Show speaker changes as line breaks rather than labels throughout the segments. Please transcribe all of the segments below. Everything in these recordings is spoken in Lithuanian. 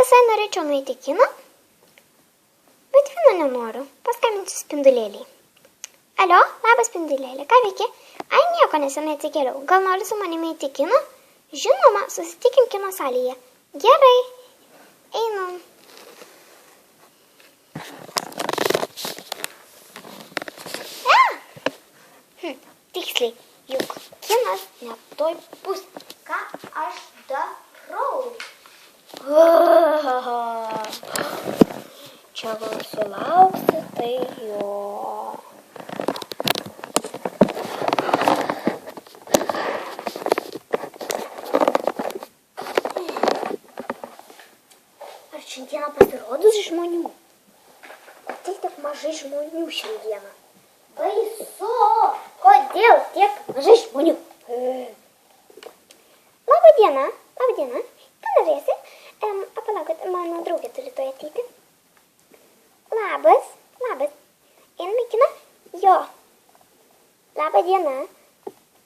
visai norėčiau nueiti į kiną, bet vieno nenoriu. Paskambinsiu Spindulėliai. Alio, labas Spindulėlė, ką veiki? Ai, nieko, nesenai atsikėliau. Gal nori su manimi eiti į kiną? Žinoma, susitikim kino salėje. Gerai, einam. Tiksliai, juk kinas netoj bus. Ką aš darau? Čia gal sulauksi, tai jo. Ar šiandieną pasirodys žmonių? Kodėl tiek mažai žmonių šiandieną? Baisu! Kodėl tiek mažai žmonių? Labą dieną. Ką norėsi? Palaukit, mano draugė turi tuoj ateiti. Labas. Einame į kiną? Jo. Labą dieną.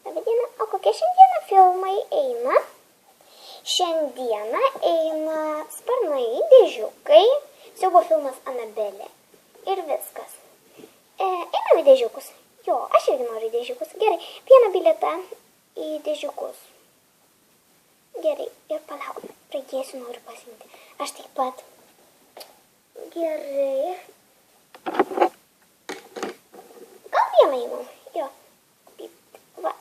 O kokie šiandieną filmai eina? Šiandieną eina Sparnai, Dėžiukai, siaubo filmas Anabelė. Ir viskas. Einam į Dėžiukus. Jo, aš irgi noriu į Dėžiukus. Gerai, vieną bilietą į Dėžiukus. Gerai, ir palauk, pradėsiu, noriu pasiimti. Aš taip pat. Gerai. Gal vieną įmam? Jo. Va.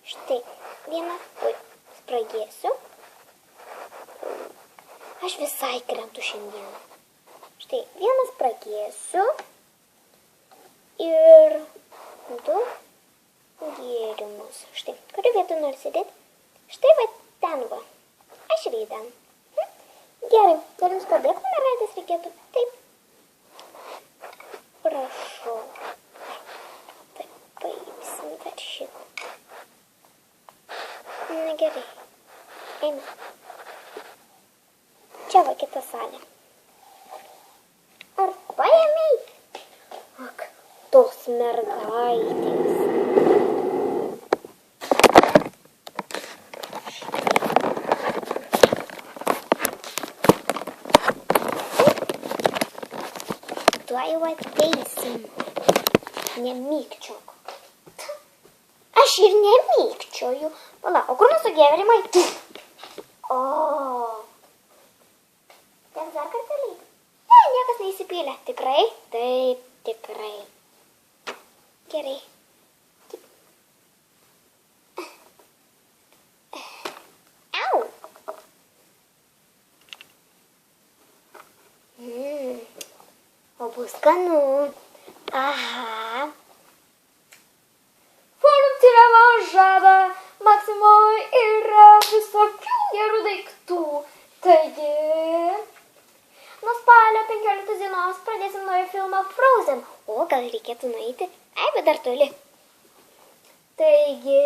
Štai, vieną, spragėsiu. Aš visai krentu šiandieną. Štai, vieną spragėsiu. Ir 2 gėrimus. Štai, kurią vietą nori sėdėti? Štai va ten va. Aš irgi ten. Gerai, dar jums padėkų mergaitės reikėtų? Taip. Prašau. Taip, paimsim dar šitą. Na gerai. Eina. Čia va kita salė. Ar paėmei? Ak, tos mergaitės. Tuoj jau ateisim. Nemykčiok. Aš ir nemykčioju. Pala, o kur mūsų gėrimai? O. Teks dar kartelį? Ne, niekas neįsipylė. Tikrai? Taip, tikrai. Gerai. Au. O bus skanu. Aha. Funkcinavo žada. Maksimoje yra visokių gerų daiktų. Taigi, nuo spalio 15 dienos pradėsim naują filmą Frozen. O, gal reikėtų nueiti? Ai, bet dar toli. Taigi,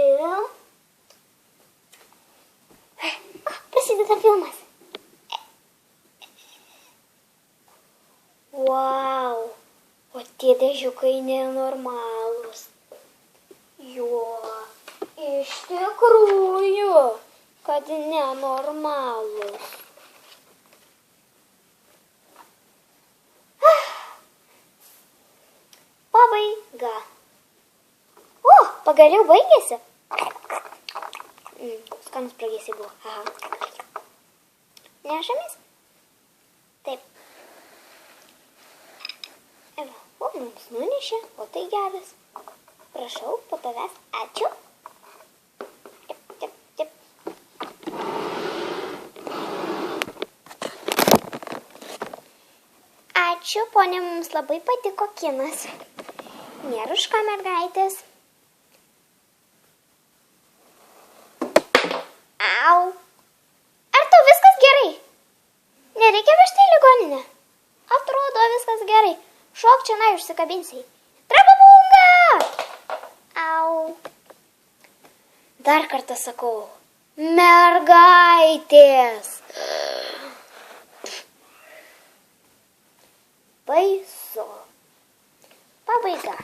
prasideda filmas. Wow, o tie dėžiukai nenormalūs. Jo, iš tikrųjų, kad nenormalūs. Pabaiga. O, pagaliau baigėsi. Skanus pragėsiai buvo. Aha. Nešamės? Taip. Eva, o, mums nunešė, o tai geras. Prašau, po tavęs. Ačiū. Taip. Ačiū, ponė, mums labai patiko kinas. Nėra už ką, mergaitės. Au. Ar tau viskas gerai? Nereikia vežti į ligoninę? Atrodo, viskas gerai. Šok čia, na, užsikabinsiai. Trapabunga! Au. Dar kartą sakau. Mergaitės. Baisu. Pabaiga.